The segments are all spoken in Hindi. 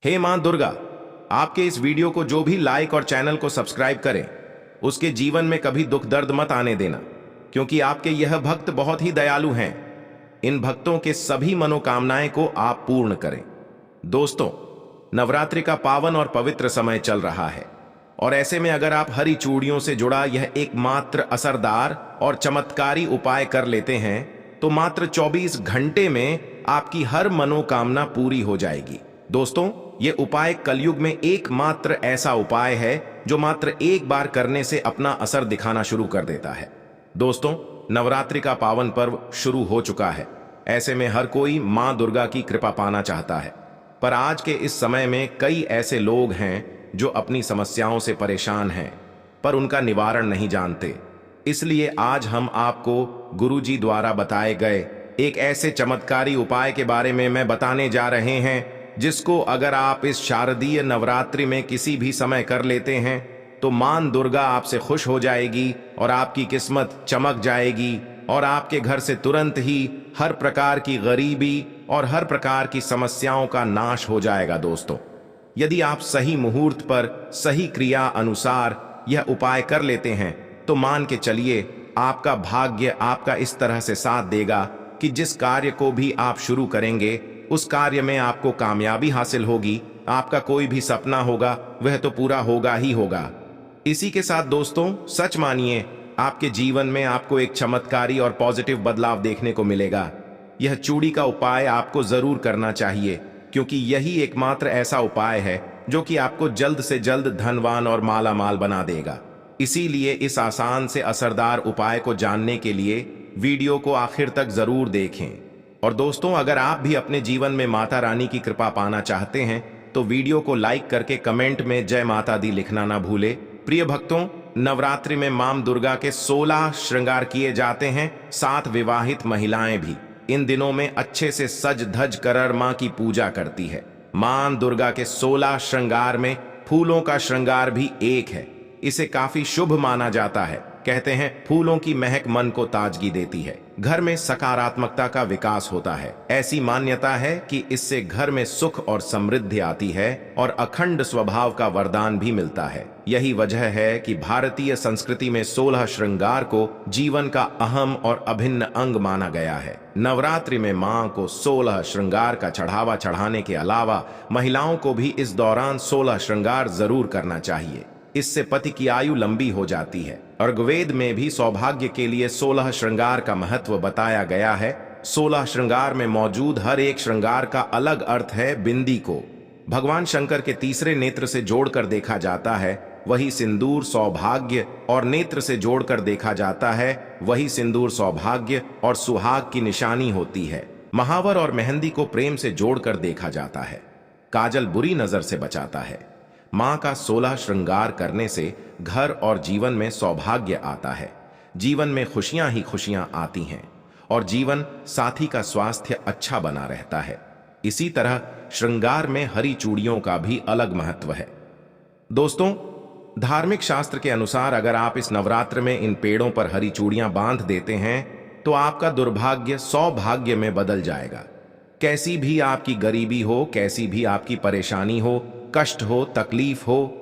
हे मां दुर्गा, आपके इस वीडियो को जो भी लाइक और चैनल को सब्सक्राइब करें, उसके जीवन में कभी दुख दर्द मत आने देना, क्योंकि आपके यह भक्त बहुत ही दयालु हैं। इन भक्तों के सभी मनोकामनाएं को आप पूर्ण करें। दोस्तों, नवरात्रि का पावन और पवित्र समय चल रहा है और ऐसे में अगर आप हरी चूड़ियों से जुड़ा यह एकमात्र असरदार और चमत्कारी उपाय कर लेते हैं तो मात्र 24 घंटे में आपकी हर मनोकामना पूरी हो जाएगी। दोस्तों, यह उपाय कलयुग में एकमात्र ऐसा उपाय है जो मात्र एक बार करने से अपना असर दिखाना शुरू कर देता है। दोस्तों, नवरात्रि का पावन पर्व शुरू हो चुका है। ऐसे में हर कोई मां दुर्गा की कृपा पाना चाहता है, पर आज के इस समय में कई ऐसे लोग हैं जो अपनी समस्याओं से परेशान हैं पर उनका निवारण नहीं जानते। इसलिए आज हम आपको गुरुजी द्वारा बताए गए एक ऐसे चमत्कारी उपाय के बारे में बताने जा रहे हैं जिसको अगर आप इस शारदीय नवरात्रि में किसी भी समय कर लेते हैं तो मां दुर्गा आपसे खुश हो जाएगी और आपकी किस्मत चमक जाएगी और आपके घर से तुरंत ही हर प्रकार की गरीबी और हर प्रकार की समस्याओं का नाश हो जाएगा। दोस्तों, यदि आप सही मुहूर्त पर सही क्रिया अनुसार यह उपाय कर लेते हैं तो मान के चलिए आपका भाग्य आपका इस तरह से साथ देगा कि जिस कार्य को भी आप शुरू करेंगे उस कार्य में आपको कामयाबी हासिल होगी। आपका कोई भी सपना होगा वह तो पूरा होगा ही होगा। इसी के साथ दोस्तों, सच मानिए आपके जीवन में आपको एक चमत्कारी और पॉजिटिव बदलाव देखने को मिलेगा। यह चूड़ी का उपाय आपको जरूर करना चाहिए, क्योंकि यही एकमात्र ऐसा उपाय है जो कि आपको जल्द से जल्द धनवान और माला माल बना देगा। इसीलिए इस आसान से असरदार उपाय को जानने के लिए वीडियो को आखिर तक जरूर देखें। और दोस्तों, अगर आप भी अपने जीवन में माता रानी की कृपा पाना चाहते हैं तो वीडियो को लाइक करके कमेंट में जय माता दी लिखना ना भूले। प्रिय भक्तों, नवरात्रि में मां दुर्गा के 16 श्रृंगार किए जाते हैं। 7 विवाहित महिलाएं भी इन दिनों में अच्छे से सज धज कर मां की पूजा करती है। मां दुर्गा के 16 श्रृंगार में फूलों का श्रृंगार भी एक है। इसे काफी शुभ माना जाता है। कहते हैं फूलों की महक मन को ताजगी देती है, घर में सकारात्मकता का विकास होता है। ऐसी मान्यता है कि इससे घर में सुख और समृद्धि आती है और अखंड स्वभाव का वरदान भी मिलता है। यही वजह है कि भारतीय संस्कृति में 16 श्रृंगार को जीवन का अहम और अभिन्न अंग माना गया है। नवरात्रि में मां को 16 श्रृंगार का चढ़ावा चढ़ाने के अलावा महिलाओं को भी इस दौरान 16 श्रृंगार जरूर करना चाहिए। इससे पति की आयु लंबी हो जाती है। ऋग्वेद में भी सौभाग्य के लिए 16 श्रृंगार का महत्व बताया गया है। 16 श्रृंगार में मौजूद हर एक श्रृंगार का अलग अर्थ है। बिंदी को भगवान शंकर के तीसरे नेत्र से जोड़कर देखा जाता है, वही सिंदूर सौभाग्य और नेत्र से जोड़कर देखा जाता है, वही सिंदूर सौभाग्य और सुहाग की निशानी होती है। महावर और मेहंदी को प्रेम से जोड़कर देखा जाता है। काजल बुरी नजर से बचाता है। मां का 16 श्रृंगार करने से घर और जीवन में सौभाग्य आता है। जीवन में खुशियां ही खुशियां आती हैं और जीवन साथी का स्वास्थ्य अच्छा बना रहता है। इसी तरह श्रृंगार में हरी चूड़ियों का भी अलग महत्व है। दोस्तों, धार्मिक शास्त्र के अनुसार अगर आप इस नवरात्र में इन पेड़ों पर हरी चूड़ियां बांध देते हैं तो आपका दुर्भाग्य सौभाग्य में बदल जाएगा। कैसी भी आपकी गरीबी हो, कैसी भी आपकी परेशानी हो, कष्ट हो, तकलीफ हो,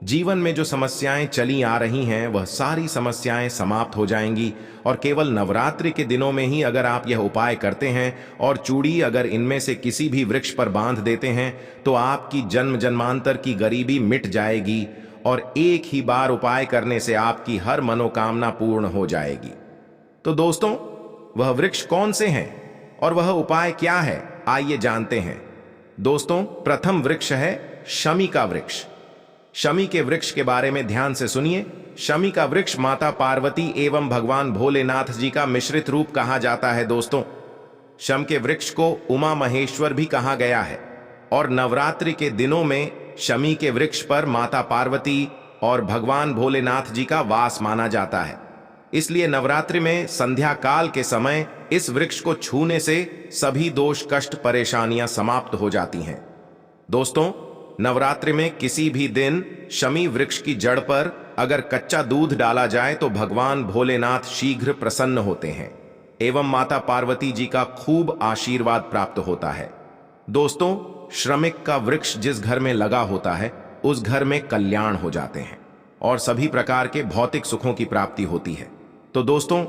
जीवन में जो समस्याएं चली आ रही हैं वह सारी समस्याएं समाप्त हो जाएंगी। और केवल नवरात्रि के दिनों में ही अगर आप यह उपाय करते हैं और चूड़ी अगर इनमें से किसी भी वृक्ष पर बांध देते हैं तो आपकी जन्म जन्मांतर की गरीबी मिट जाएगी और एक ही बार उपाय करने से आपकी हर मनोकामना पूर्ण हो जाएगी। तो दोस्तों, वह वृक्ष कौन से हैं और वह उपाय क्या है, आइए जानते हैं। दोस्तों, प्रथम वृक्ष है शमी का वृक्ष। शमी के वृक्ष के बारे में ध्यान से सुनिए। शमी का वृक्ष माता पार्वती एवं भगवान भोलेनाथ जी का मिश्रित रूप कहा जाता है। दोस्तों, शम के वृक्ष को उमा महेश्वर भी कहा गया है और नवरात्रि के दिनों में शमी के वृक्ष पर माता पार्वती और भगवान भोलेनाथ जी का वास माना जाता है। इसलिए नवरात्रि में संध्या काल के समय इस वृक्ष को छूने से सभी दोष कष्ट परेशानियां समाप्त हो जाती हैं। दोस्तों, नवरात्रि में किसी भी दिन शमी वृक्ष की जड़ पर अगर कच्चा दूध डाला जाए तो भगवान भोलेनाथ शीघ्र प्रसन्न होते हैं एवं माता पार्वती जी का खूब आशीर्वाद प्राप्त होता है। दोस्तों, श्रमिक का वृक्ष जिस घर में लगा होता है उस घर में कल्याण हो जाते हैं और सभी प्रकार के भौतिक सुखों की प्राप्ति होती है। तो दोस्तों,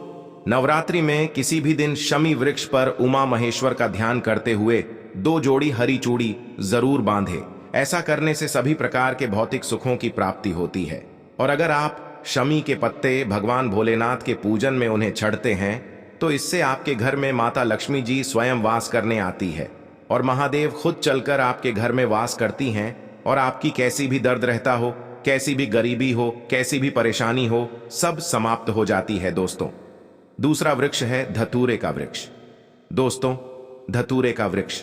नवरात्रि में किसी भी दिन शमी वृक्ष पर उमा महेश्वर का ध्यान करते हुए 2 जोड़ी हरी चूड़ी जरूर बांधे। ऐसा करने से सभी प्रकार के भौतिक सुखों की प्राप्ति होती है। और अगर आप शमी के पत्ते भगवान भोलेनाथ के पूजन में उन्हें छड़ते हैं तो इससे आपके घर में माता लक्ष्मी जी स्वयं वास करने आती है और महादेव खुद चलकर आपके घर में वास करती हैं और आपकी कैसी भी दर्द रहता हो, कैसी भी गरीबी हो, कैसी भी परेशानी हो, सब समाप्त हो जाती है। दोस्तों, दूसरा वृक्ष है धतूरे का वृक्ष। दोस्तों, धतूरे का वृक्ष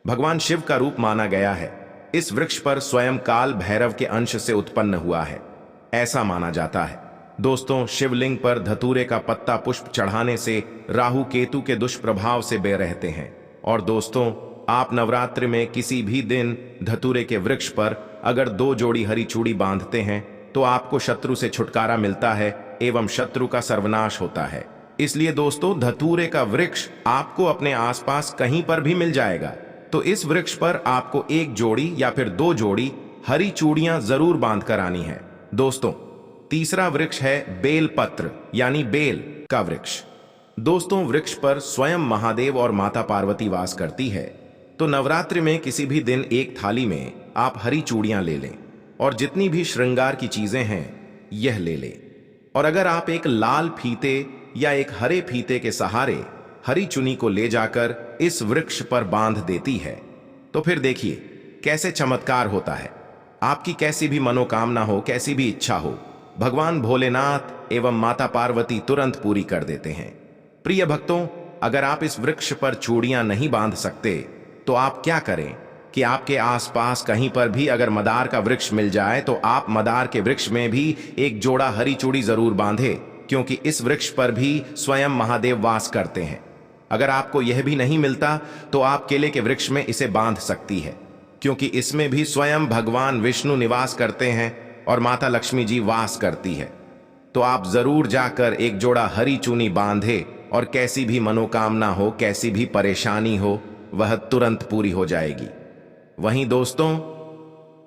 भगवान शिव का रूप माना गया है। इस वृक्ष पर स्वयं काल भैरव के अंश से उत्पन्न हुआ है, ऐसा माना जाता है। दोस्तों, शिवलिंग पर धतूरे का पत्ता पुष्प चढ़ाने से राहु केतु के दुष्प्रभाव से बे रहते हैं। और दोस्तों, आप नवरात्रि में किसी भी दिन धतूरे के वृक्ष पर अगर 2 जोड़ी हरी चूड़ी बांधते हैं तो आपको शत्रु से छुटकारा मिलता है एवं शत्रु का सर्वनाश होता है। इसलिए दोस्तों, धतूरे का वृक्ष आपको अपने आसपास कहीं पर भी मिल जाएगा, तो इस वृक्ष पर आपको 1 जोड़ी या फिर 2 जोड़ी हरी चूड़ियां जरूर बांध कर आनी है। दोस्तों, तीसरा वृक्ष है बेलपत्र यानी बेल का वृक्ष। दोस्तों, वृक्ष पर स्वयं महादेव और माता पार्वती वास करती है। तो नवरात्रि में किसी भी दिन एक थाली में आप हरी चूड़ियां ले लें और जितनी भी श्रृंगार की चीजें हैं यह ले लें। और अगर आप एक लाल फीते या एक हरे फीते के सहारे हरी चुनी को ले जाकर इस वृक्ष पर बांध देती है तो फिर देखिए कैसे चमत्कार होता है। आपकी कैसी भी मनोकामना हो, कैसी भी इच्छा हो, भगवान भोलेनाथ एवं माता पार्वती तुरंत पूरी कर देते हैं। प्रिय भक्तों, अगर आप इस वृक्ष पर चूड़ियां नहीं बांध सकते तो आप क्या करें कि आपके आसपास कहीं पर भी अगर मदार का वृक्ष मिल जाए तो आप मदार के वृक्ष में भी 1 जोड़ा हरी चूड़ी जरूर बांधे, क्योंकि इस वृक्ष पर भी स्वयं महादेव वास करते हैं। अगर आपको यह भी नहीं मिलता तो आप केले के वृक्ष में इसे बांध सकती है, क्योंकि इसमें भी स्वयं भगवान विष्णु निवास करते हैं और माता लक्ष्मी जी वास करती है। तो आप जरूर जाकर 1 जोड़ा हरी चूनी बांधे और कैसी भी मनोकामना हो, कैसी भी परेशानी हो, वह तुरंत पूरी हो जाएगी। वहीं दोस्तों,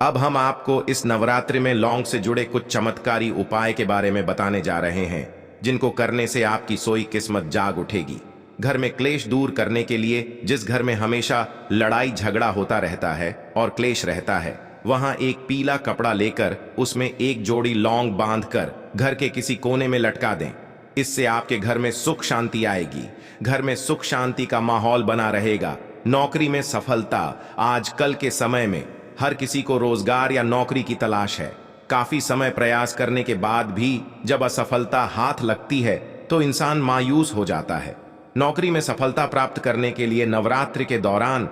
अब हम आपको इस नवरात्रि में लौंग से जुड़े कुछ चमत्कारी उपाय के बारे में बताने जा रहे हैं, जिनको करने से आपकी सोई किस्मत जाग उठेगी। घर में क्लेश दूर करने के लिए, जिस घर में हमेशा लड़ाई झगड़ा होता रहता है और क्लेश रहता है, वहां एक पीला कपड़ा लेकर उसमें 1 जोड़ी लौंग बांधकर घर के किसी कोने में लटका दें। इससे आपके घर में सुख शांति आएगी, घर में सुख शांति का माहौल बना रहेगा। नौकरी में सफलता, आजकल के समय में हर किसी को रोजगार या नौकरी की तलाश है। काफी समय प्रयास करने के बाद भी जब असफलता हाथ लगती है तो इंसान मायूस हो जाता है। नौकरी में सफलता प्राप्त करने के लिए नवरात्रि के दौरान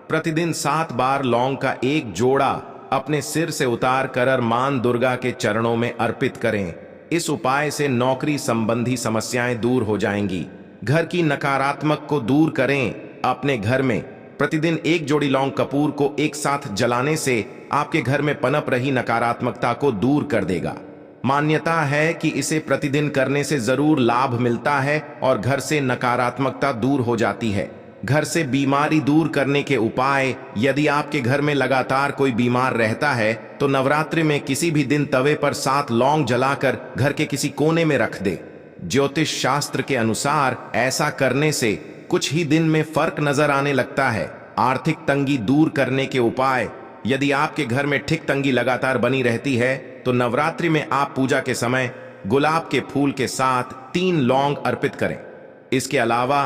प्रतिदिन 7 बार लौंग का 1 जोड़ा अपने सिर से उतार कर मां दुर्गा के चरणों में अर्पित करें। इस उपाय से नौकरी संबंधी समस्याएं दूर हो जाएंगी। घर की नकारात्मक को दूर करें। अपने घर में प्रतिदिन 1 जोड़ी लौंग कपूर को एक साथ जलाने से आपके घर में पनप रही नकारात्मकता को दूर कर देगा। मान्यता है कि इसे प्रतिदिन करने से जरूर लाभ मिलता है और घर से नकारात्मकता दूर हो जाती है। घर से बीमारी दूर करने के उपाय, यदि आपके घर में लगातार कोई बीमार रहता है तो नवरात्रि में किसी भी दिन तवे पर 7 लौंग जलाकर घर के किसी कोने में रख दे। ज्योतिष शास्त्र के अनुसार ऐसा करने से कुछ ही दिन में फर्क नजर आने लगता है। आर्थिक तंगी दूर करने के उपाय, यदि आपके घर में ठीक तंगी लगातार बनी रहती है तो नवरात्रि में आप पूजा के समय गुलाब के फूल के साथ 3 लौंग अर्पित करें। इसके अलावा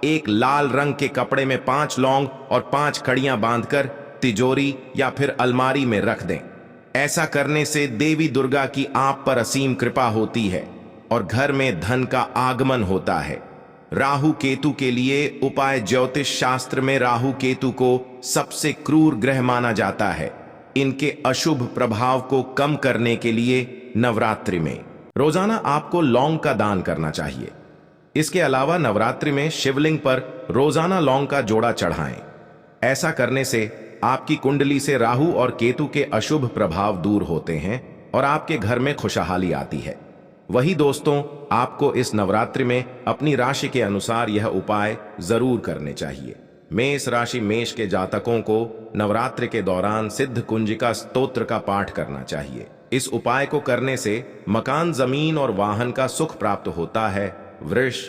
एक लाल रंग के कपड़े में 5 लौंग और 5 कड़ियां बांधकर तिजोरी या फिर अलमारी में रख दें। ऐसा करने से देवी दुर्गा की आप पर असीम कृपा होती है और घर में धन का आगमन होता है। राहु केतु के लिए उपाय, ज्योतिष शास्त्र में राहु केतु को सबसे क्रूर ग्रह माना जाता है। इनके अशुभ प्रभाव को कम करने के लिए नवरात्रि में रोजाना आपको लौंग का दान करना चाहिए। इसके अलावा नवरात्रि में शिवलिंग पर रोजाना लौंग का जोड़ा चढ़ाएं। ऐसा करने से आपकी कुंडली से राहु और केतु के अशुभ प्रभाव दूर होते हैं और आपके घर में खुशहाली आती है। वही दोस्तों, आपको इस नवरात्रि में अपनी राशि के अनुसार यह उपाय जरूर करने चाहिए। मेष राशि मेष के जातकों को नवरात्रि के दौरान सिद्ध कुंजिका स्तोत्र का पाठ करना चाहिए। इस उपाय को करने से मकान, जमीन और वाहन का सुख प्राप्त होता है। वृष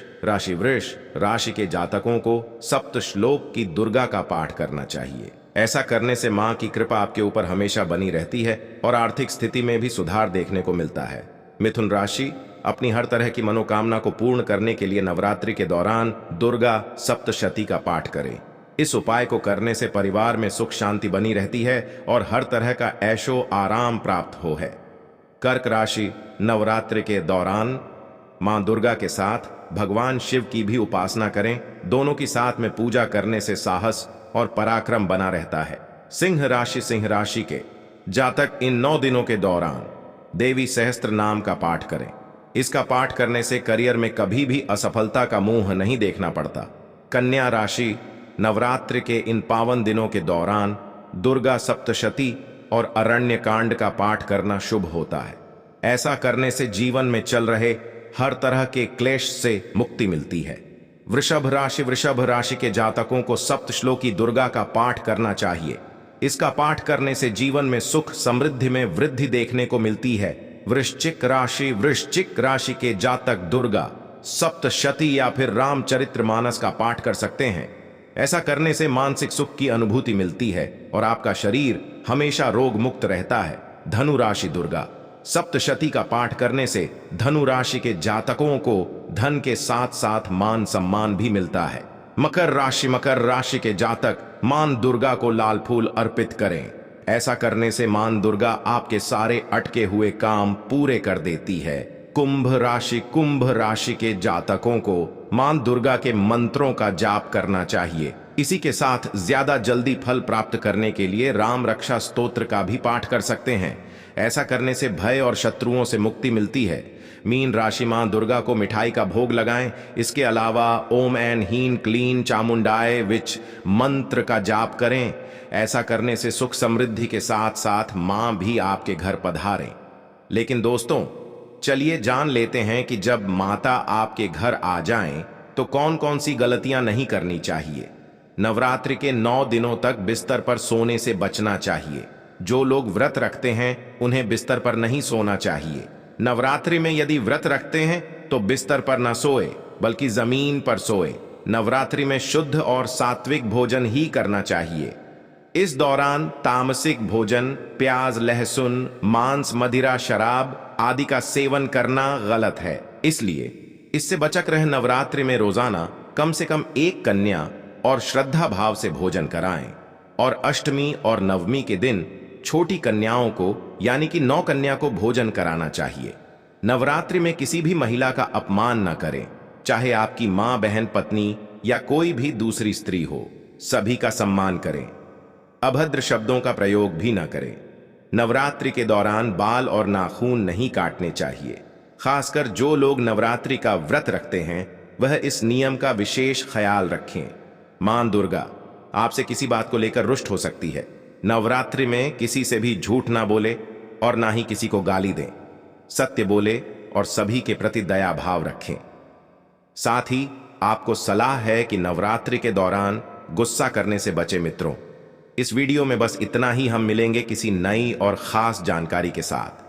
राशि के जातकों को सप्त श्लोक की दुर्गा का पाठ करना चाहिए। ऐसा करने से मां की कृपा आपके ऊपर हमेशा बनी रहती है और आर्थिक स्थिति में भी सुधार देखने को मिलता है। मिथुन राशि अपनी हर तरह की मनोकामना को पूर्ण करने के लिए नवरात्रि के दौरान दुर्गा सप्तशती का पाठ करें। इस उपाय को करने से परिवार में सुख शांति बनी रहती है और हर तरह का ऐशो आराम प्राप्त हो है। कर्क राशि नवरात्रि के दौरान मां दुर्गा के साथ भगवान शिव की भी उपासना करें। दोनों की साथ में पूजा करने से साहस और पराक्रम बना रहता है। सिंह राशि के जातक इन 9 दिनों के दौरान देवी सहस्त्र नाम का पाठ करें। इसका पाठ करने से करियर में कभी भी असफलता का मुंह नहीं देखना पड़ता। कन्या राशि नवरात्रि के इन पावन दिनों के दौरान दुर्गा सप्तशती और अरण्य कांड का पाठ करना शुभ होता है। ऐसा करने से जीवन में चल रहे हर तरह के क्लेश से मुक्ति मिलती है। वृषभ राशि के जातकों को सप्त श्लोकी दुर्गा का पाठ करना चाहिए। इसका पाठ करने से जीवन में सुख समृद्धि में वृद्धि देखने को मिलती है। वृश्चिक राशि के जातक दुर्गा सप्तशती या फिर रामचरितमानस का पाठ कर सकते हैं। ऐसा करने से मानसिक सुख की अनुभूति मिलती है और आपका शरीर हमेशा रोग मुक्त रहता है। धनु राशि दुर्गा सप्तशती का पाठ करने से धनु राशि के जातकों को धन के साथ साथ मान सम्मान भी मिलता है। मकर राशि के जातक मां दुर्गा को लाल फूल अर्पित करें। ऐसा करने से मां दुर्गा आपके सारे अटके हुए काम पूरे कर देती है। कुंभ राशि के जातकों को मां दुर्गा के मंत्रों का जाप करना चाहिए। इसी के साथ ज्यादा जल्दी फल प्राप्त करने के लिए राम रक्षा स्तोत्र का भी पाठ कर सकते हैं। ऐसा करने से भय और शत्रुओं से मुक्ति मिलती है। मीन राशि मां दुर्गा को मिठाई का भोग लगाएं। इसके अलावा ओम ऐन हीन क्लीन चामुंडाय विच मंत्र का जाप करें। ऐसा करने से सुख समृद्धि के साथ साथ मां भी आपके घर पधारें। लेकिन दोस्तों, चलिए जान लेते हैं कि जब माता आपके घर आ जाएं तो कौन कौन सी गलतियां नहीं करनी चाहिए। नवरात्रि के 9 दिनों तक बिस्तर पर सोने से बचना चाहिए। जो लोग व्रत रखते हैं उन्हें बिस्तर पर नहीं सोना चाहिए। नवरात्रि में यदि व्रत रखते हैं तो बिस्तर पर न सोए बल्कि जमीन पर सोए। नवरात्रि में शुद्ध और सात्विक भोजन ही करना चाहिए। इस दौरान तामसिक भोजन, प्याज, लहसुन, मांस, मदिरा, शराब आदि का सेवन करना गलत है। इसलिए इससे बचक रहे नवरात्रि में रोजाना कम से कम 1 कन्या और श्रद्धा भाव से भोजन कराएं और अष्टमी और नवमी के दिन छोटी कन्याओं को यानी कि 9 कन्या को भोजन कराना चाहिए। नवरात्रि में किसी भी महिला का अपमान न करें, चाहे आपकी मां, बहन, पत्नी या कोई भी दूसरी स्त्री हो। सभी का सम्मान करें। अभद्र शब्दों का प्रयोग भी न करें। नवरात्रि के दौरान बाल और नाखून नहीं काटने चाहिए। खासकर जो लोग नवरात्रि का व्रत रखते हैं वह इस नियम का विशेष ख्याल रखें। मां दुर्गा आपसे किसी बात को लेकर रुष्ट हो सकती है। नवरात्रि में किसी से भी झूठ ना बोले और ना ही किसी को गाली दें। सत्य बोले और सभी के प्रति दया भाव रखें। साथ ही आपको सलाह है कि नवरात्रि के दौरान गुस्सा करने से बचे मित्रों। इस वीडियो में बस इतना ही। हम मिलेंगे किसी नई और खास जानकारी के साथ।